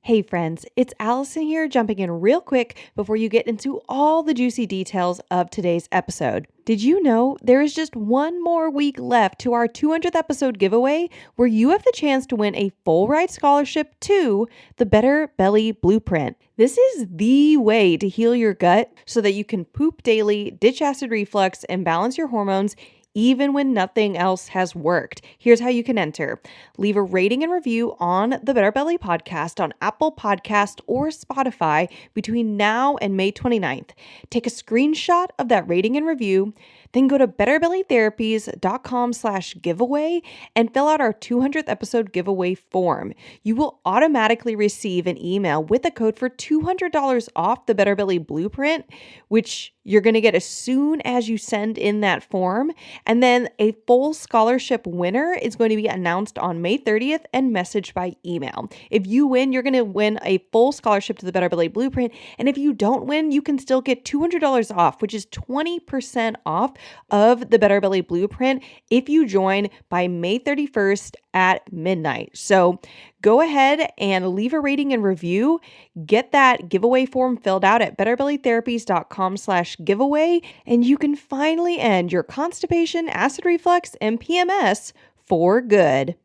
Hey friends, it's Allison here, jumping in real quick before you get into all the juicy details of today's episode. Did you know there is just one more week left to our 200th episode giveaway where you have the chance to win a full ride scholarship to the Better Belly Blueprint? This is the way to heal your gut so that you can poop daily, ditch acid reflux, and balance your hormones even when nothing else has worked. Here's how you can enter. Leave a rating and review on the Better Belly podcast on Apple Podcast or Spotify between now and May 29th. Take a screenshot of that rating and review, then go to betterbellytherapies.com/giveaway and fill out our 200th episode giveaway form. You will automatically receive an email with a code for $200 off the Better Belly Blueprint, which you're going to get as soon as you send in that form. And then a full scholarship winner is going to be announced on May 30th and messaged by email. If you win, you're going to win a full scholarship to the Better Belly Blueprint. And if you don't win, you can still get $200 off, which is 20% off of the Better Belly Blueprint if you join by May 31st at midnight. So go ahead and leave a rating and review. Get that giveaway form filled out at betterbellytherapies.com/giveaway, and you can finally end your constipation, acid reflux, and PMS for good.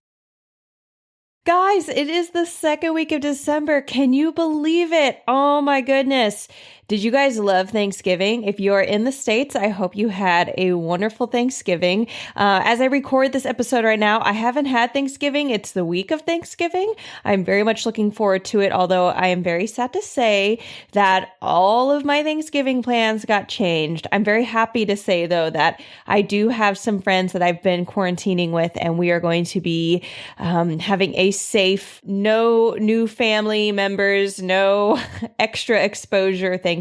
Guys, it is the second week of December. Can you believe it? Oh my goodness. Did you guys love Thanksgiving? If you're in the States, I hope you had a wonderful Thanksgiving. As I record this episode right now, I haven't had Thanksgiving. It's the week of Thanksgiving. I'm very much looking forward to it, although I am very sad to say that all of my Thanksgiving plans got changed. I'm very happy to say, though, that I do have some friends that I've been quarantining with, and we are going to be having a safe, no new family members, no extra exposure Thanksgiving.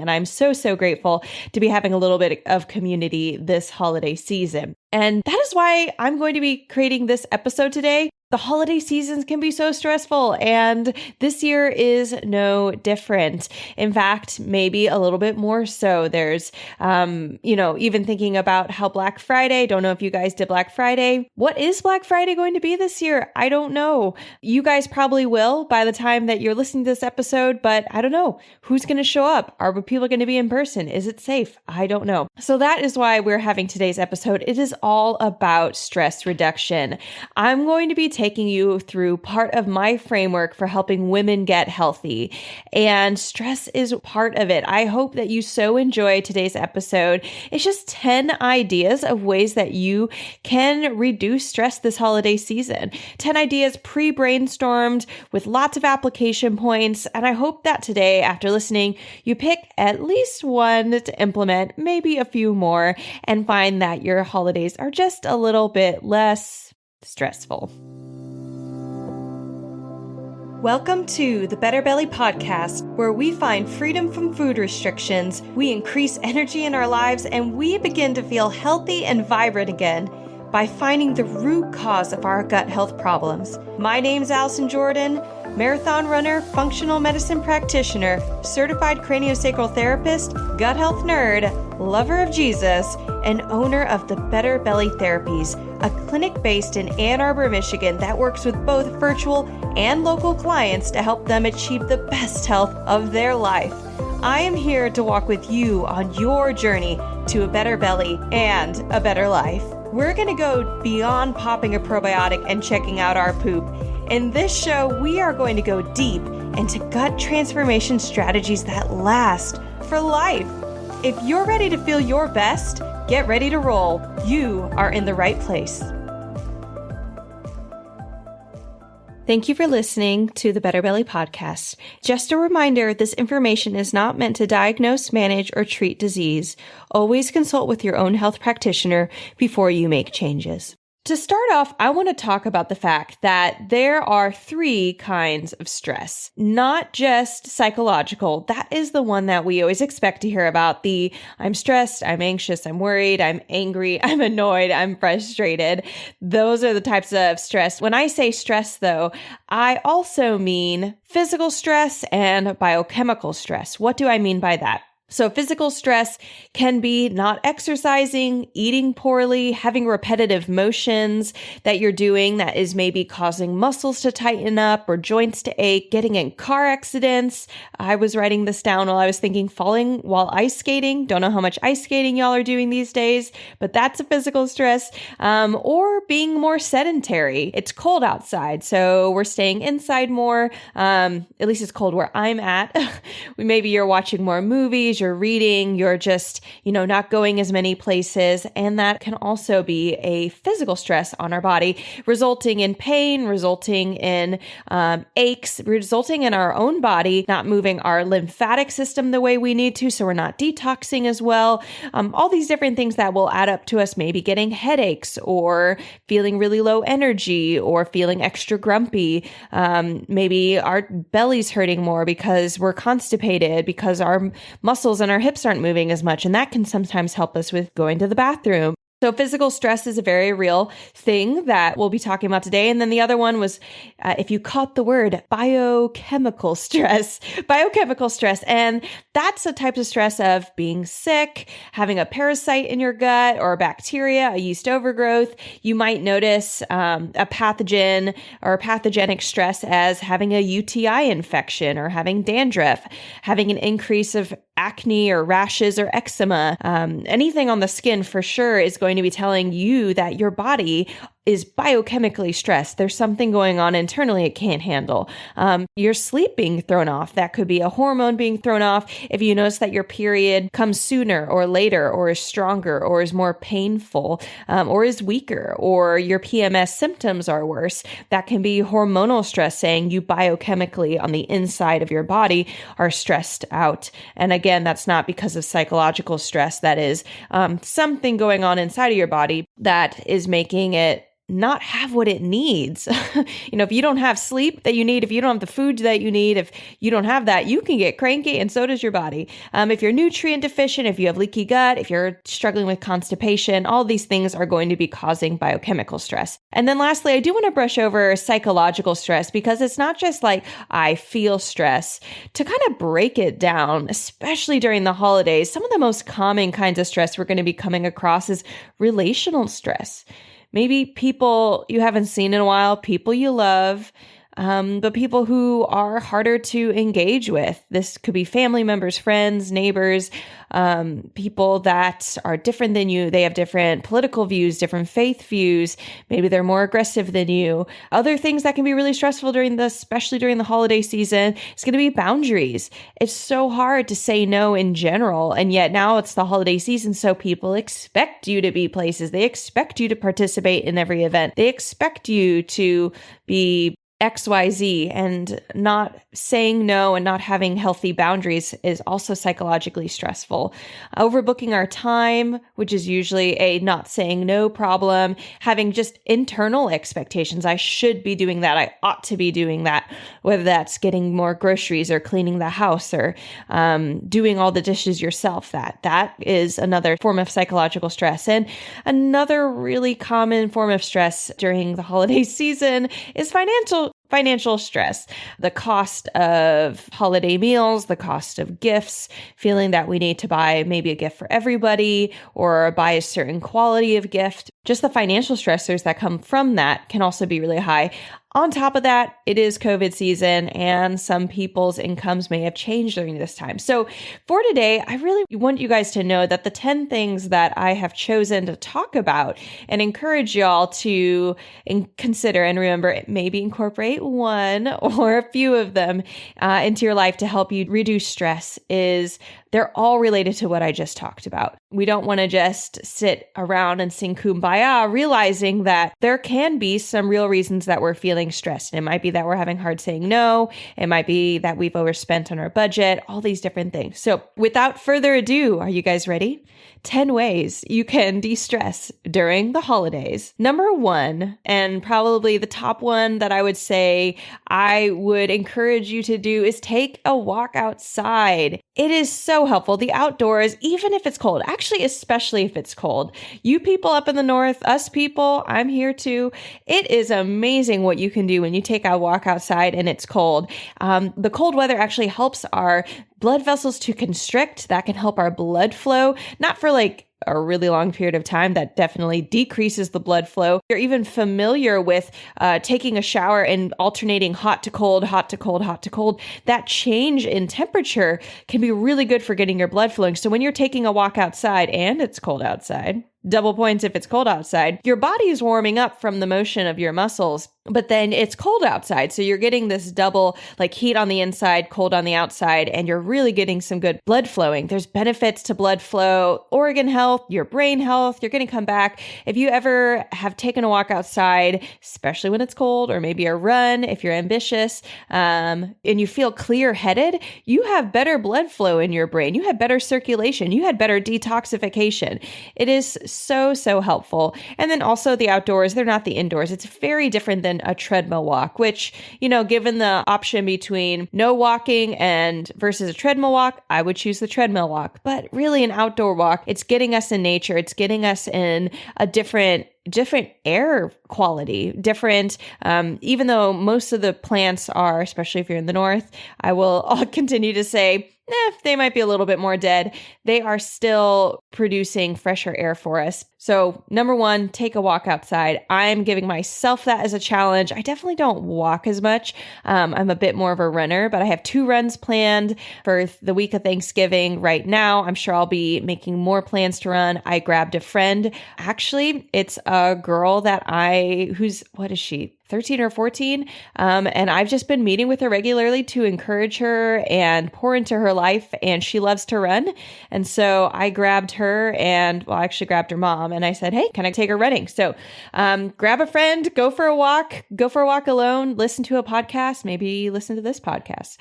And I'm so grateful to be having a little bit of community this holiday season. And that is why I'm going to be creating this episode today. The holiday seasons can be so stressful, and this year is no different. In fact, maybe a little bit more so. There's, even thinking about how Black Friday, don't know if you guys did Black Friday. What is Black Friday going to be this year? I don't know. You guys probably will by the time that you're listening to this episode, but I don't know. Who's going to show up? Are people going to be in person? Is it safe? I don't know. So that is why we're having today's episode. It is all about stress reduction. I'm going to be taking you through part of my framework for helping women get healthy, and stress is part of it. I hope that you so enjoy today's episode. It's just 10 ideas of ways that you can reduce stress this holiday season. 10 ideas pre-brainstormed with lots of application points, and I hope that today, after listening, you pick at least one to implement, maybe a few more, and find that your holidays are just a little bit less stressful. Welcome to the Better Belly Podcast, where we find freedom from food restrictions, we increase energy in our lives, and we begin to feel healthy and vibrant again by finding the root cause of our gut health problems. My name's Allison Jordan, marathon runner, functional medicine practitioner, certified craniosacral therapist, gut health nerd, lover of Jesus, and owner of the Better Belly Therapies, a clinic based in Ann Arbor, Michigan that works with both virtual and local clients to help them achieve the best health of their life. I am here to walk with you on your journey to a better belly and a better life. We're going to go beyond popping a probiotic and checking out our poop. In this show, we are going to go deep into gut transformation strategies that last for life. If you're ready to feel your best, get ready to roll. You are in the right place. Thank you for listening to the Better Belly Podcast. Just a reminder, this information is not meant to diagnose, manage, or treat disease. Always consult with your own health practitioner before you make changes. To start off, I want to talk about the fact that there are 3 kinds of stress, not just psychological. That is the one that we always expect to hear about. I'm stressed, I'm anxious, I'm worried, I'm angry, I'm annoyed, I'm frustrated. Those are the types of stress. When I say stress, though, I also mean physical stress and biochemical stress. What do I mean by that? So physical stress can be not exercising, eating poorly, having repetitive motions that you're doing that is maybe causing muscles to tighten up or joints to ache, getting in car accidents. I was writing this down while I was thinking falling while ice skating. Don't know how much ice skating y'all are doing these days, but that's a physical stress. Or being more sedentary. It's cold outside, so we're staying inside more. At least it's cold where I'm at. Maybe you're watching more movies, you're reading, you're just, not going as many places. And that can also be a physical stress on our body, resulting in pain, resulting in aches, resulting in our own body not moving our lymphatic system the way we need to. So we're not detoxing as well. All these different things that will add up to us maybe getting headaches or feeling really low energy or feeling extra grumpy. Maybe our belly's hurting more because we're constipated, because our muscles and our hips aren't moving as much. And that can sometimes help us with going to the bathroom. So physical stress is a very real thing that we'll be talking about today. And then the other one was, if you caught the word, biochemical stress. Biochemical stress. And that's a type of stress of being sick, having a parasite in your gut or bacteria, a yeast overgrowth. You might notice a pathogen or pathogenic stress as having a UTI infection or having dandruff, having an increase of acne or rashes or eczema. Anything on the skin for sure is going to be telling you that your body is biochemically stressed. There's something going on internally it can't handle. Your sleep being thrown off. That could be a hormone being thrown off. If you notice that your period comes sooner or later or is stronger or is more painful or is weaker or your PMS symptoms are worse, that can be hormonal stress saying you biochemically on the inside of your body are stressed out. And again, that's not because of psychological stress. That is something going on inside of your body that is making it not have what it needs. If you don't have sleep that you need, if you don't have the food that you need, if you don't have that, you can get cranky and so does your body. If you're nutrient deficient, if you have leaky gut, if you're struggling with constipation, all these things are going to be causing biochemical stress. And then lastly, I do want to brush over psychological stress because it's not just like I feel stress. To kind of break it down, especially during the holidays, some of the most common kinds of stress we're going to be coming across is relational stress. Maybe people you haven't seen in a while, people you love, but people who are harder to engage with. This could be family members, friends, neighbors, people that are different than you. They have different political views, different faith views. Maybe they're more aggressive than you. Other things that can be really stressful especially during the holiday season, is going to be boundaries. It's so hard to say no in general. And yet now it's the holiday season. So people expect you to be places. They expect you to participate in every event. They expect you to be XYZ, and not saying no and not having healthy boundaries is also psychologically stressful. Overbooking our time, which is usually a not saying no problem, having just internal expectations. I should be doing that. I ought to be doing that, whether that's getting more groceries or cleaning the house or doing all the dishes yourself. That is another form of psychological stress. And another really common form of stress during the holiday season is financial stress, the cost of holiday meals, the cost of gifts, feeling that we need to buy maybe a gift for everybody or buy a certain quality of gift. Just the financial stressors that come from that can also be really high. On top of that, it is COVID season and some people's incomes may have changed during this time. So for today, I really want you guys to know that the 10 things that I have chosen to talk about and encourage y'all to consider and remember, maybe incorporate one or a few of them into your life to help you reduce stress is they're all related to what I just talked about. We don't want to just sit around and sing kumbaya, realizing that there can be some real reasons that we're feeling stressed. And it might be that we're having hard saying no. It might be that we've overspent on our budget, all these different things. So without further ado, are you guys ready? 10 ways you can de-stress during the holidays. Number one, and probably the top one that I would say I would encourage you to do is take a walk outside. It is so helpful. The outdoors, even if it's cold, actually, especially if it's cold. You people up in the north, us people, I'm here too. It is amazing what you can do when you take a walk outside and it's cold. The cold weather actually helps our blood vessels to constrict. That can help our blood flow, not for like a really long period of time. That definitely decreases the blood flow. You're even familiar with taking a shower and alternating hot to cold, hot to cold, hot to cold. That change in temperature can be really good for getting your blood flowing. So when you're taking a walk outside and it's cold outside, double points if it's cold outside, your body is warming up from the motion of your muscles, but then it's cold outside. So you're getting this double like heat on the inside, cold on the outside, and you're really getting some good blood flowing. There's benefits to blood flow, organ health, your brain health. You're going to come back. If you ever have taken a walk outside, especially when it's cold, or maybe a run, if you're ambitious, and you feel clear headed, you have better blood flow in your brain. You have better circulation. You had better detoxification. It is so helpful. And then also the outdoors, they're not the indoors. It's very different than a treadmill walk, which, given the option between no walking and versus a treadmill walk, I would choose the treadmill walk. But really an outdoor walk, it's getting us in nature. It's getting us in a different air quality, different, even though most of the plants are, especially if you're in the north, I'll continue to say, they might be a little bit more dead. They are still producing fresher air for us. So number one, take a walk outside. I'm giving myself that as a challenge. I definitely don't walk as much. I'm a bit more of a runner, but I have 2 runs planned for the week of Thanksgiving right now. I'm sure I'll be making more plans to run. I grabbed a friend. Actually, it's a girl what is she? 13 or 14. And I've just been meeting with her regularly to encourage her and pour into her life. And she loves to run. And so I grabbed her I actually grabbed her mom and I said, hey, can I take her running? So grab a friend, go for a walk alone, listen to a podcast, maybe listen to this podcast.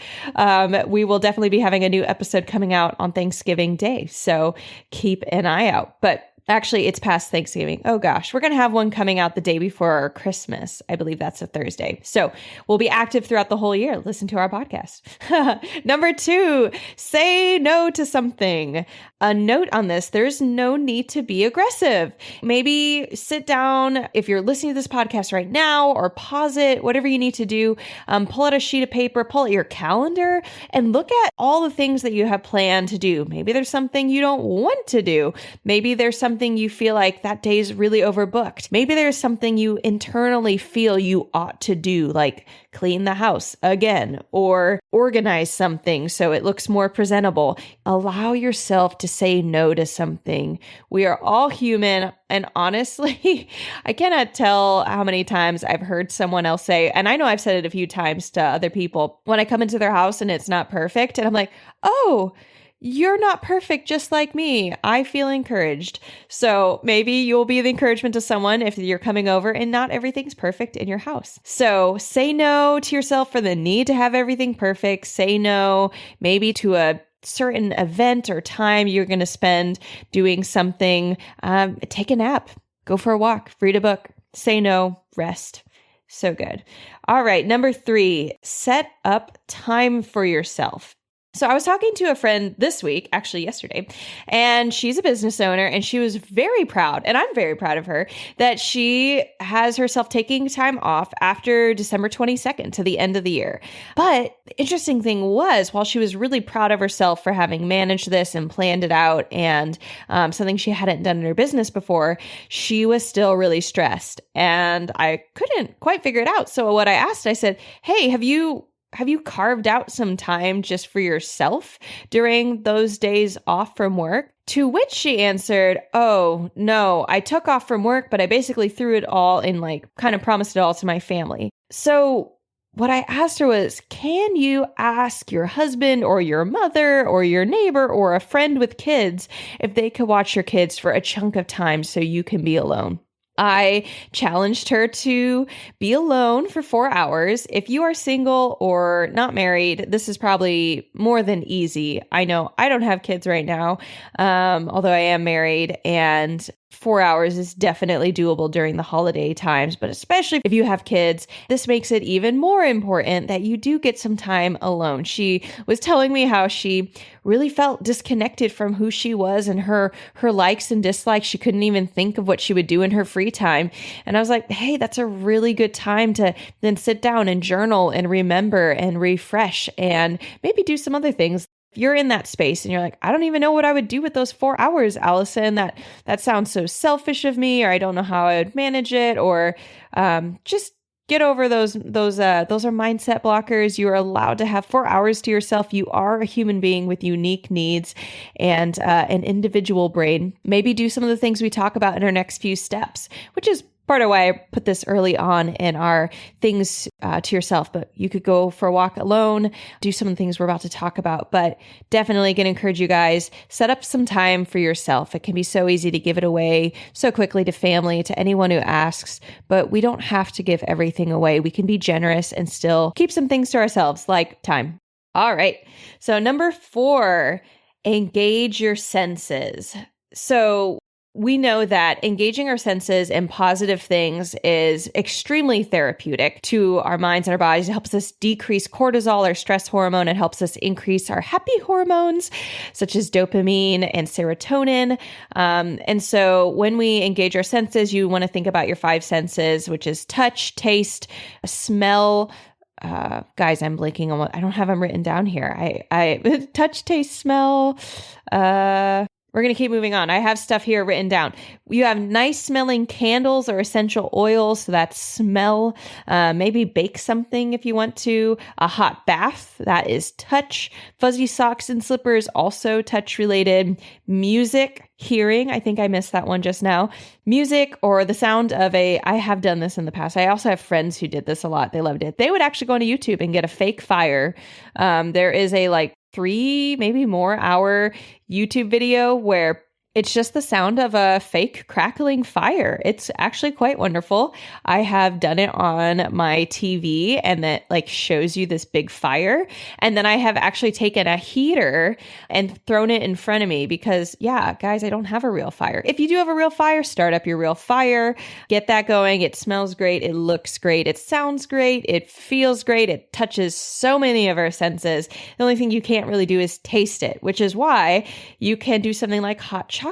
We will definitely be having a new episode coming out on Thanksgiving Day. So keep an eye out. But actually, it's past Thanksgiving. Oh gosh, we're going to have one coming out the day before Christmas. I believe that's a Thursday. So we'll be active throughout the whole year. Listen to our podcast. Number 2, say no to something. A note on this, there's no need to be aggressive. Maybe sit down if you're listening to this podcast right now, or pause it, whatever you need to do. Pull out a sheet of paper, pull out your calendar, and look at all the things that you have planned to do. Maybe there's something you don't want to do. Maybe there's something you feel like that day is really overbooked. Maybe there's something you internally feel you ought to do, like clean the house again, or organize something so it looks more presentable. Allow yourself to say no to something. We are all human. And honestly, I cannot tell how many times I've heard someone else say, and I know I've said it a few times to other people, when I come into their house and it's not perfect, and I'm like, oh, you're not perfect just like me. I feel encouraged. So maybe you'll be the encouragement to someone if you're coming over and not everything's perfect in your house. So say no to yourself for the need to have everything perfect. Say no maybe to a certain event or time you're going to spend doing something. Take a nap, go for a walk, read a book, say no, rest. So good. All right. Number 3, set up time for yourself. So I was talking to a friend this week, actually yesterday, and she's a business owner, and she was very proud, and I'm very proud of her, that she has herself taking time off after December 22nd to the end of the year. But the interesting thing was, while she was really proud of herself for having managed this and planned it out, and something she hadn't done in her business before, she was still really stressed, and I couldn't quite figure it out. So what I asked, I said, hey, have you carved out some time just for yourself during those days off from work? To which she answered, oh, no, I took off from work, but I basically threw it all in, kind of promised it all to my family. So what I asked her was, can you ask your husband or your mother or your neighbor or a friend with kids if they could watch your kids for a chunk of time so you can be alone? I challenged her to be alone for 4 hours. If you are single or not married, this is probably more than easy. I know I don't have kids right now, although I am married, and 4 hours is definitely doable during the holiday times, but especially if you have kids, this makes it even more important that you do get some time alone. She was telling me how she really felt disconnected from who she was and her likes and dislikes. She couldn't even think of what she would do in her free time. And I was like, hey, that's a really good time to then sit down and journal and remember and refresh and maybe do some other things. If you're in that space and you're like, I don't even know what I would do with those 4 hours, Allison, that sounds so selfish of me, or I don't know how I would manage it, or just get over those are mindset blockers. You are allowed to have 4 hours to yourself. You are a human being with unique needs and an individual brain. Maybe do some of the things we talk about in our next few steps, which is part of why I put this early on in our things to yourself. But you could go for a walk alone, do some of the things we're about to talk about. But definitely going to encourage you guys, set up some time for yourself. It can be so easy to give it away so quickly to family, to anyone who asks. But we don't have to give everything away. We can be generous and still keep some things to ourselves, like time. All right. So number 4, engage your senses. So we know that engaging our senses in positive things is extremely therapeutic to our minds and our bodies. It helps us decrease cortisol, our stress hormone. It helps us increase our happy hormones, such as dopamine and serotonin. And so when we engage our senses, you want to think about your 5 senses, which is touch, taste, smell. Guys, I'm blanking on I don't have them written down here. I touch, taste, smell. We're going to keep moving on. I have stuff here written down. You have nice smelling candles or essential oils. So that's smell. Maybe bake something if you want to. A hot bath. That is touch. Fuzzy socks and slippers, also touch related. Music, hearing. I think I missed that one just now. Music or the sound of I have done this in the past. I also have friends who did this a lot. They loved it. They would actually go onto YouTube and get a fake fire. There is a 3, maybe more hour YouTube video where it's just the sound of a fake crackling fire. It's actually quite wonderful. I have done it on my TV and that shows you this big fire. And then I have actually taken a heater and thrown it in front of me because guys, I don't have a real fire. If you do have a real fire, start up your real fire, get that going. It smells great. It looks great. It sounds great. It feels great. It touches so many of our senses. The only thing you can't really do is taste it, which is why you can do something like hot chocolate.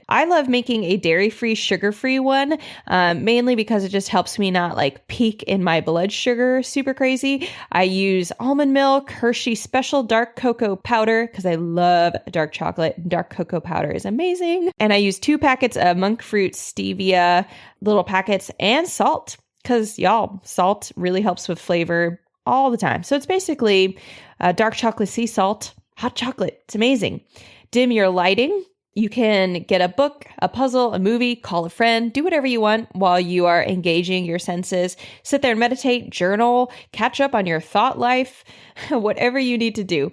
I love making a dairy-free, sugar-free one, mainly because it just helps me not peak in my blood sugar super crazy. I use almond milk, Hershey special dark cocoa powder, because I love dark chocolate. Dark cocoa powder is amazing. And I use 2 packets of monk fruit stevia, little packets, and salt, because salt really helps with flavor all the time. So it's basically dark chocolate sea salt, hot chocolate. It's amazing. Dim your lighting. You can get a book, a puzzle, a movie, call a friend, do whatever you want while you are engaging your senses. Sit there and meditate, journal, catch up on your thought life, whatever you need to do.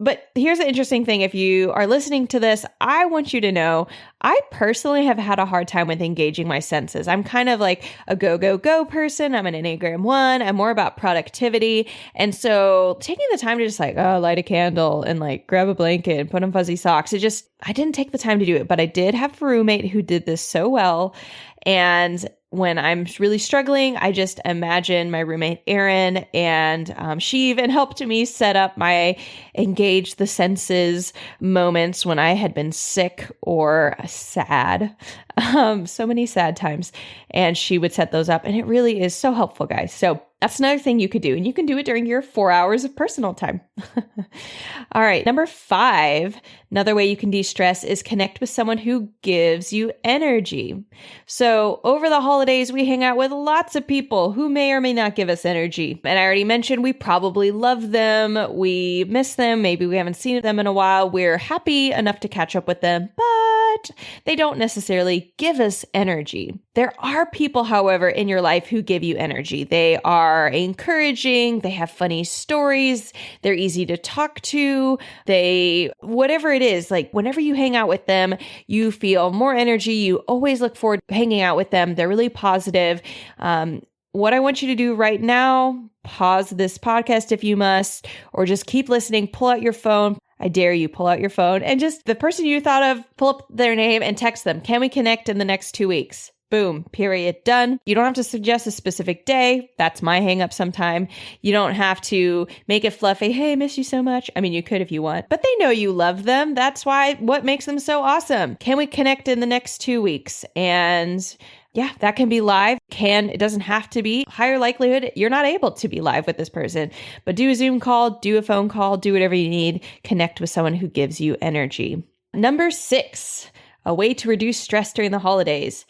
But here's the interesting thing. If you are listening to this, I want you to know I personally have had a hard time with engaging my senses. I'm kind of like a go, go, go person. I'm an Enneagram 1. I'm more about productivity. And so taking the time to just light a candle and grab a blanket and put on fuzzy socks, I didn't take the time to do it, but I did have a roommate who did this so well. And when I'm really struggling, I just imagine my roommate, Erin, and she even helped me set up my engage the senses moments when I had been sick or sad. So many sad times. And she would set those up. And it really is so helpful, guys. So that's another thing you could do. And you can do it during your 4 hours of personal time. All right. Number 5, another way you can de-stress is connect with someone who gives you energy. So over the holidays, we hang out with lots of people who may or may not give us energy. And I already mentioned we probably love them. We miss them. Maybe we haven't seen them in a while. We're happy enough to catch up with them, but they don't necessarily give us energy. There are people, however, in your life who give you energy. They are encouraging. They have funny stories. They're easy to talk to. Whatever it is, whenever you hang out with them, you feel more energy. You always look forward to hanging out with them. They're really positive. What I want you to do right now, pause this podcast if you must, or just keep listening, pull out your phone. I dare you, pull out your phone and just the person you thought of, pull up their name and text them. Can we connect in the next 2 weeks? Boom, period, done. You don't have to suggest a specific day. That's my hang up sometime. You don't have to make it fluffy. Hey, miss you so much. I mean, you could if you want, but they know you love them. That's what makes them so awesome. Can we connect in the next 2 weeks? And Yeah, that can be live. It doesn't have to be. Higher likelihood you're not able to be live with this person, but do a Zoom call, do a phone call, do whatever you need. Connect with someone who gives you energy. Number 6, a way to reduce stress during the holidays.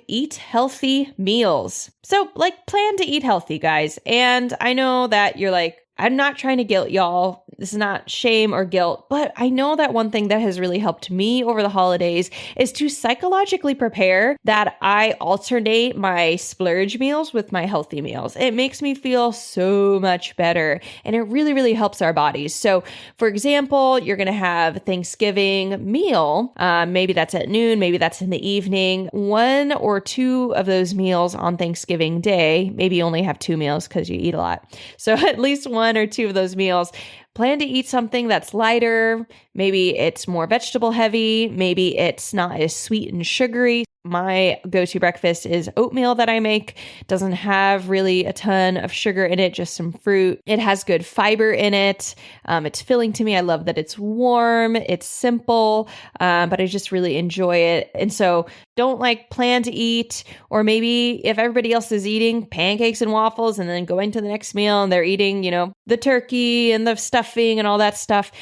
Eat healthy meals. So plan to eat healthy, guys. And I know that you're like, I'm not trying to guilt y'all. This is not shame or guilt, but I know that one thing that has really helped me over the holidays is to psychologically prepare that I alternate my splurge meals with my healthy meals. It makes me feel so much better, and it really, really helps our bodies. So for example, you're going to have a Thanksgiving meal. Maybe that's at noon, maybe that's in the evening. 1 or 2 of those meals on Thanksgiving Day, maybe you only have 2 meals because you eat a lot. So at least 1 or 2 of those meals, plan to eat something that's lighter. Maybe it's more vegetable heavy. Maybe it's not as sweet and sugary. My go-to breakfast is oatmeal that I make. Doesn't have really a ton of sugar in it, just some fruit. It has good fiber in it. It's filling to me. I love that it's warm. It's simple, but I just really enjoy it. And so don't plan to eat, or maybe if everybody else is eating pancakes and waffles and then going to the next meal and they're eating, the turkey and the stuffing and all that stuff.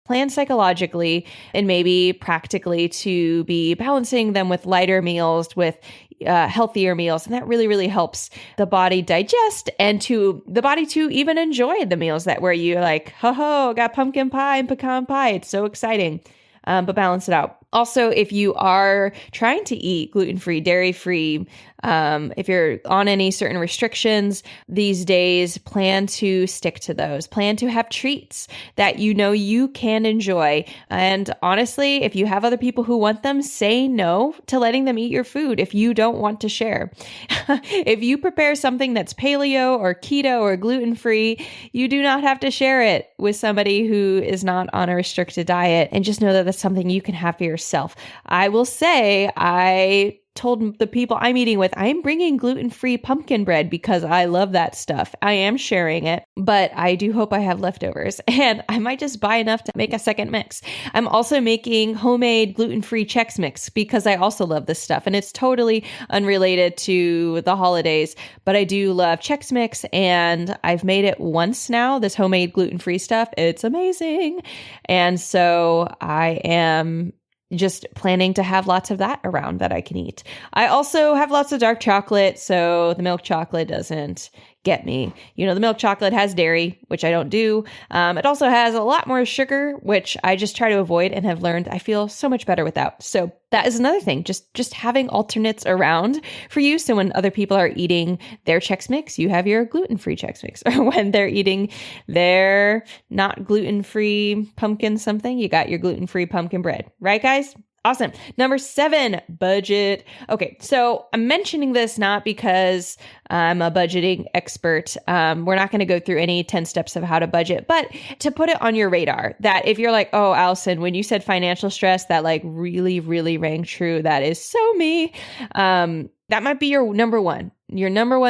Plan psychologically and maybe practically to be balancing them with lighter meals, with healthier meals. And that really, really helps the body digest and to the body to even enjoy the meals where you're like, ho, got pumpkin pie and pecan pie. It's so exciting. But balance it out. Also, if you are trying to eat gluten-free, dairy-free, if you're on any certain restrictions these days, plan to stick to those. Plan to have treats that you can enjoy. And honestly, if you have other people who want them, say no to letting them eat your food if you don't want to share. If you prepare something that's paleo or keto or gluten-free, you do not have to share it with somebody who is not on a restricted diet. And just know that that's something you can have for yourself. I will say, I told the people I'm eating with, I'm bringing gluten-free pumpkin bread because I love that stuff. I am sharing it, but I do hope I have leftovers, and I might just buy enough to make a second mix. I'm also making homemade gluten-free Chex Mix because I also love this stuff, and it's totally unrelated to the holidays, but I do love Chex Mix, and I've made it once now, this homemade gluten-free stuff. It's amazing. And so I am just planning to have lots of that around that I can eat. I also have lots of dark chocolate, so the milk chocolate doesn't get me. The milk chocolate has dairy, which I don't do. It also has a lot more sugar, which I just try to avoid and have learned I feel so much better without. So that is another thing, just having alternates around for you. So when other people are eating their Chex Mix, you have your gluten-free Chex Mix. Or when they're eating their not gluten-free pumpkin something, you got your gluten-free pumpkin bread. Right, guys? Awesome. Number 7, budget. Okay, so I'm mentioning this not because I'm a budgeting expert. We're not going to go through any 10 steps of how to budget, but to put it on your radar that if you're like, oh, Allison, when you said financial stress, that really, really rang true. That is so me. That might be your number one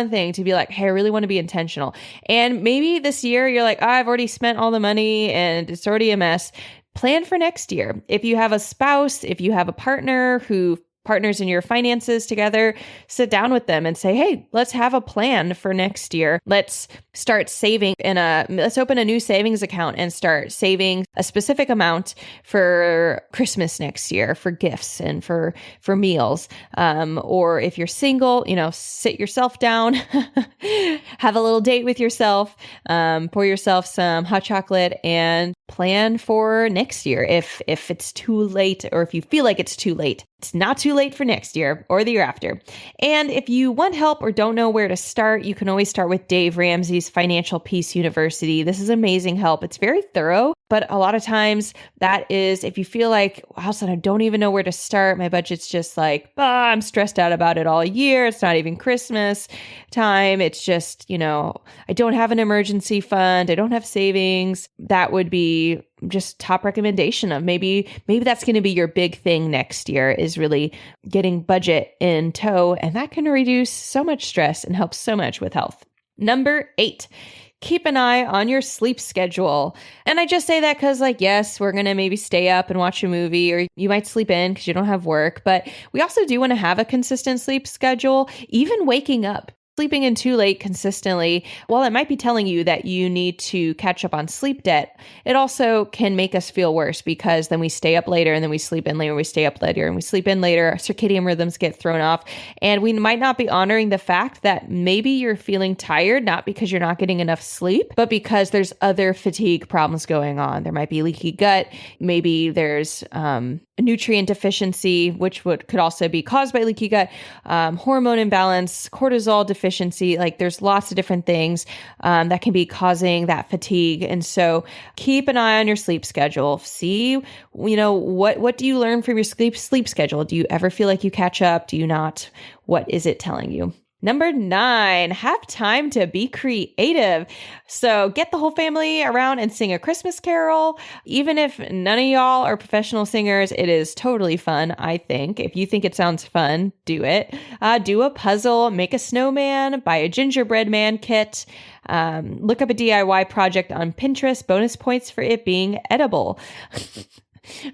thing to be like, hey, I really want to be intentional. And maybe this year you're like, oh, I've already spent all the money and it's already a mess. Plan for next year. If you have a spouse, if you have a partner who partners in your finances together, sit down with them and say, hey, let's have a plan for next year. Let's start saving let's open a new savings account and start saving a specific amount for Christmas next year, for gifts and for meals. Or if you're single, sit yourself down, have a little date with yourself, pour yourself some hot chocolate and plan for next year. If it's too late, or if you feel like it's too late, it's not too late for next year or the year after. And if you want help or don't know where to start, you can always start with Dave Ramsey's Financial Peace University. This is amazing help. It's very thorough, but a lot of times that is, if you feel like, wow, son, I don't even know where to start. My budget's just I'm stressed out about it all year. It's not even Christmas time. It's just, I don't have an emergency fund. I don't have savings. That would be just top recommendation of maybe that's going to be your big thing next year, is really getting budget in tow. And that can reduce so much stress and help so much with health. Number 8, keep an eye on your sleep schedule. And I just say that because, like, yes, we're going to maybe stay up and watch a movie, or you might sleep in because you don't have work. But we also do want to have a consistent sleep schedule, even waking up. Sleeping in too late consistently, while it might be telling you that you need to catch up on sleep debt, it also can make us feel worse because then we stay up later and then we sleep in later, we stay up later and we sleep in later. Our circadian rhythms get thrown off, and we might not be honoring the fact that maybe you're feeling tired, not because you're not getting enough sleep, but because there's other fatigue problems going on. There might be leaky gut. Maybe there's nutrient deficiency, which could also be caused by leaky gut, hormone imbalance, cortisol deficiency. Like, there's lots of different things that can be causing that fatigue. And so keep an eye on your sleep schedule. See, what do you learn from your sleep schedule? Do you ever feel like you catch up? Do you not? What is it telling you? Number 9, have time to be creative. So get the whole family around and sing a Christmas carol. Even if none of y'all are professional singers, it is totally fun, I think. If you think it sounds fun, do it. Do a puzzle, make a snowman, buy a gingerbread man kit. Look up a DIY project on Pinterest. Bonus points for it being edible.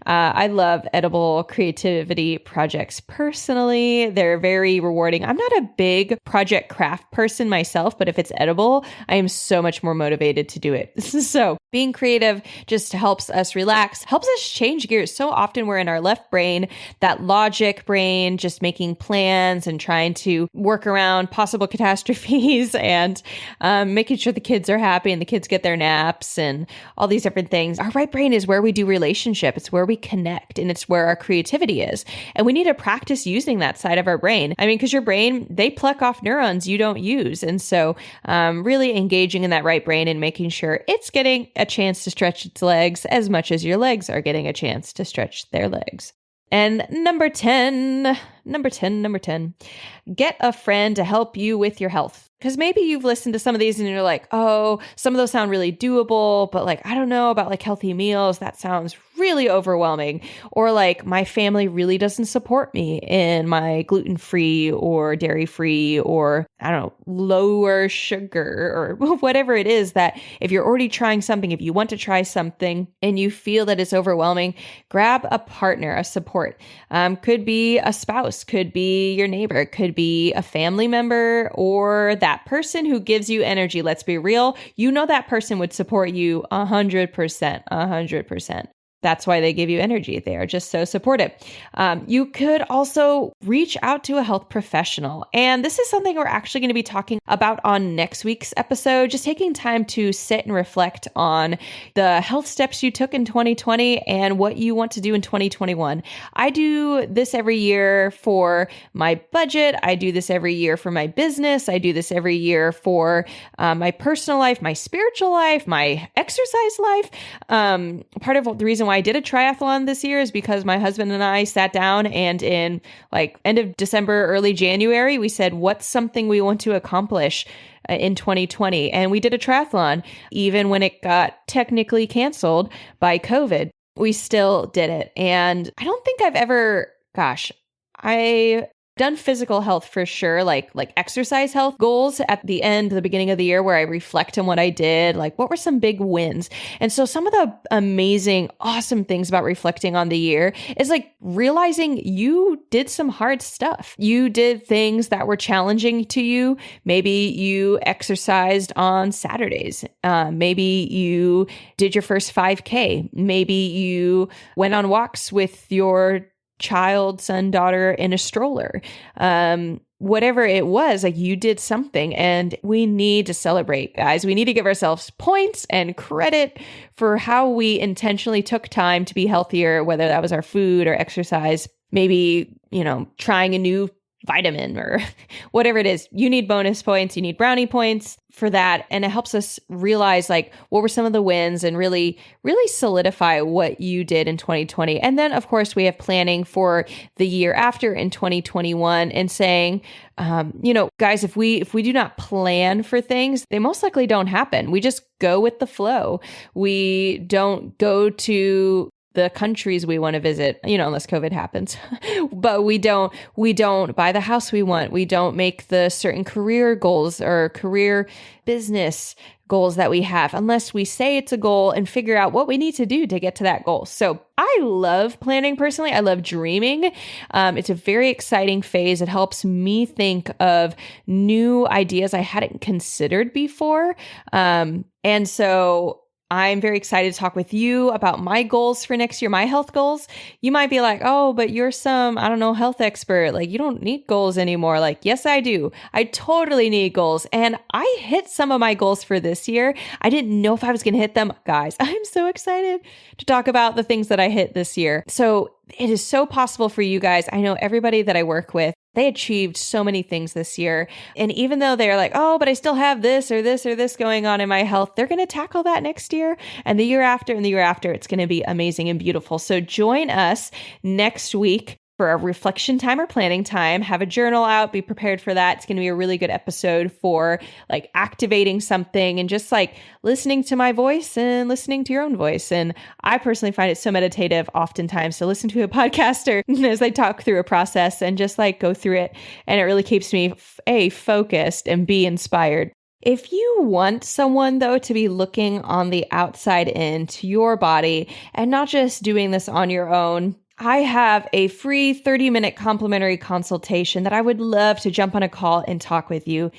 I love edible creativity projects personally. They're very rewarding. I'm not a big project craft person myself, but if it's edible, I am so much more motivated to do it. So being creative just helps us relax, helps us change gears. So often we're in our left brain, that logic brain, just making plans and trying to work around possible catastrophes and making sure the kids are happy and the kids get their naps and all these different things. Our right brain is where we do relationships. It's where we connect, and it's where our creativity is. And we need to practice using that side of our brain. I mean, because your brain, they pluck off neurons you don't use. And so really engaging in that right brain and making sure it's getting a chance to stretch its legs as much as your legs are getting a chance to stretch their legs. And number 10, get a friend to help you with your health. Because maybe you've listened to some of these and you're like, oh, some of those sound really doable, but like, I don't know about like healthy meals. That sounds really overwhelming. Or like, my family really doesn't support me in my gluten-free or dairy-free or, I don't know, lower sugar or whatever it is, that if you're already trying something, if you want to try something and you feel that it's overwhelming, grab a partner, a support. Could be a spouse, could be your neighbor, could be a family member, or that person who gives you energy. Let's be real. You know that person would support you 100%. That's why they give you energy. They are just so supportive. You could also reach out to a health professional. And this is something we're actually going to be talking about on next week's episode, just taking time to sit and reflect on the health steps you took in 2020 and what you want to do in 2021. I do this every year for my budget. I do this every year for my business. I do this every year for my personal life, my spiritual life, my exercise life. Part of the reason why I did a triathlon this year is because my husband and I sat down and in like end of December, early January, we said, what's something we want to accomplish in 2020? And we did a triathlon. Even when it got technically canceled by COVID, we still did it. And I don't think I've ever, I done physical health for sure, like exercise health goals at the beginning of the year, where I reflect on what I did, like what were some big wins. And so some of the amazing, awesome things about reflecting on the year is like realizing you did some hard stuff. You did things that were challenging to you. Maybe you exercised on Saturdays. Maybe you did your first 5K. Maybe you went on walks with your child, son, daughter in a stroller. Whatever it was, like you did something, and we need to celebrate, guys. We need to give ourselves points and credit for how we intentionally took time to be healthier, whether that was our food or exercise, maybe, trying a new vitamin or whatever it is. You need bonus points, you need brownie points for that. And it helps us realize like what were some of the wins and really solidify what you did in 2020. And then of course we have planning for the year after in 2021 and saying, guys, if we do not plan for things, they most likely don't happen. We just go with the flow. We don't go to the countries we want to visit, unless COVID happens, but we don't buy the house we want. We don't make the certain career goals or career business goals that we have unless we say it's a goal and figure out what we need to do to get to that goal. So I love planning personally. I love dreaming. It's a very exciting phase. It helps me think of new ideas I hadn't considered before. And so I'm very excited to talk with you about my goals for next year, my health goals. You might be like, oh, but you're some, I don't know, health expert. Like, you don't need goals anymore. Like, yes, I do. I totally need goals. And I hit some of my goals for this year. I didn't know if I was going to hit them. Guys, I'm so excited to talk about the things that I hit this year. So it is so possible for you guys. I know everybody that I work with, they achieved so many things this year. And even though they're like, oh, but I still have this or this or this going on in my health, they're going to tackle that next year and the year after and the year after. It's going to be amazing and beautiful. So join us next week for a reflection time or planning time. Have a journal out, be prepared for that. It's going to be a really good episode for like activating something and just like listening to my voice and listening to your own voice. And I personally find it so meditative oftentimes to listen to a podcaster as they talk through a process and just like go through it. And it really keeps me focused and be inspired. If you want someone, though, to be looking on the outside in to your body and not just doing this on your own, I have a free 30-minute complimentary consultation that I would love to jump on a call and talk with you.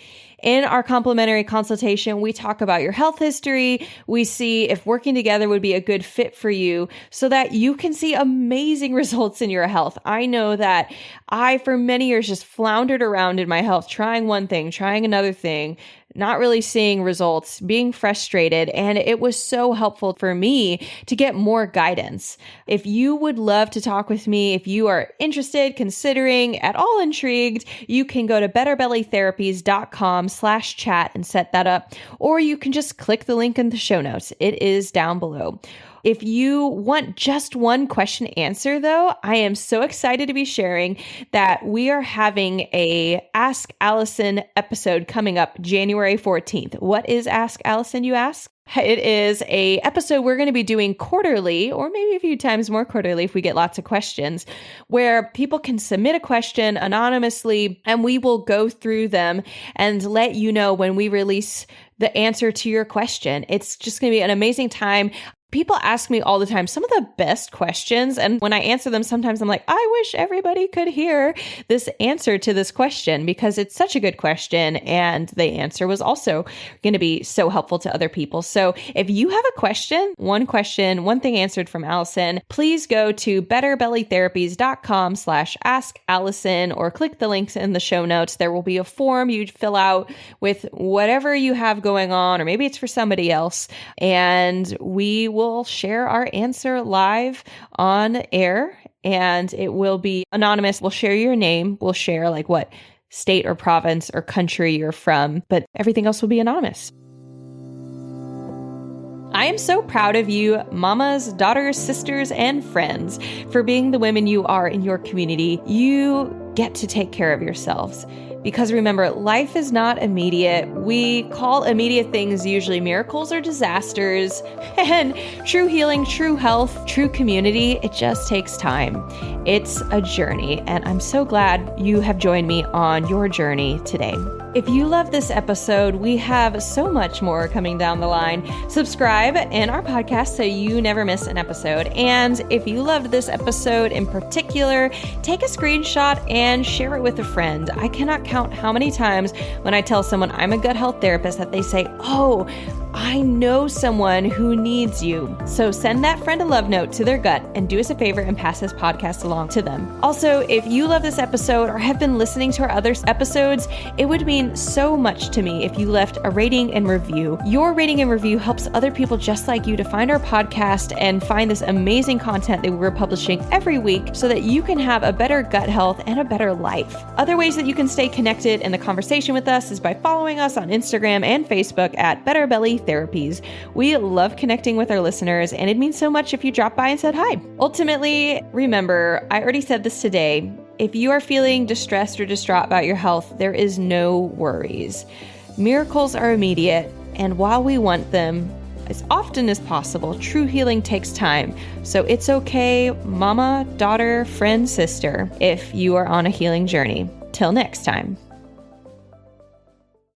In our complimentary consultation, we talk about your health history. We see if working together would be a good fit for you so that you can see amazing results in your health. I know that I, for many years, just floundered around in my health, trying one thing, trying another thing, not really seeing results, being frustrated. And it was so helpful for me to get more guidance. If you would love to talk with me, if you are interested, considering, at all intrigued, you can go to betterbellytherapies.com/chat and set that up. Or you can just click the link in the show notes. It is down below. If you want just one question answer, though, I am so excited to be sharing that we are having a Ask Allison episode coming up January 14th. What is Ask Allison, you ask? It is a episode we're going to be doing quarterly, or maybe a few times more quarterly if we get lots of questions, where people can submit a question anonymously and we will go through them and let you know when we release the answer to your question. It's just going to be an amazing time. People ask me all the time some of the best questions, and when I answer them, sometimes I'm like, I wish everybody could hear this answer to this question because it's such a good question, and the answer was also going to be so helpful to other people. So if you have a question, one thing answered from Allison, please go to betterbellytherapies.com/ask Allison or click the links in the show notes. There will be a form you'd fill out with whatever you have going on, or maybe it's for somebody else, and we will share our answer live on air, and it will be anonymous. We'll share your name. We'll share like what state or province or country you're from, but everything else will be anonymous. I am so proud of you, mamas, daughters, sisters, and friends, for being the women you are in your community. You get to take care of yourselves. Because remember, life is not immediate. We call immediate things usually miracles or disasters. And true healing, true health, true community, it just takes time. It's a journey. And I'm so glad you have joined me on your journey today. If you love this episode, we have so much more coming down the line. Subscribe in our podcast so you never miss an episode. And if you loved this episode in particular, take a screenshot and share it with a friend. I cannot count how many times when I tell someone I'm a gut health therapist that they say, oh, I know someone who needs you. So send that friend a love note to their gut and do us a favor and pass this podcast along to them. Also, if you love this episode or have been listening to our other episodes, it would mean so much to me if you left a rating and review. Your rating and review helps other people just like you to find our podcast and find this amazing content that we're publishing every week so that you can have a better gut health and a better life. Other ways that you can stay connected in the conversation with us is by following us on Instagram and Facebook at Better Belly Therapies. We love connecting with our listeners, and it means so much if you drop by and said hi. Ultimately, remember, I already said this today, if you are feeling distressed or distraught about your health, there is no worries. Miracles are immediate, and while we want them as often as possible, true healing takes time. So it's okay, mama, daughter, friend, sister, if you are on a healing journey. Till next time.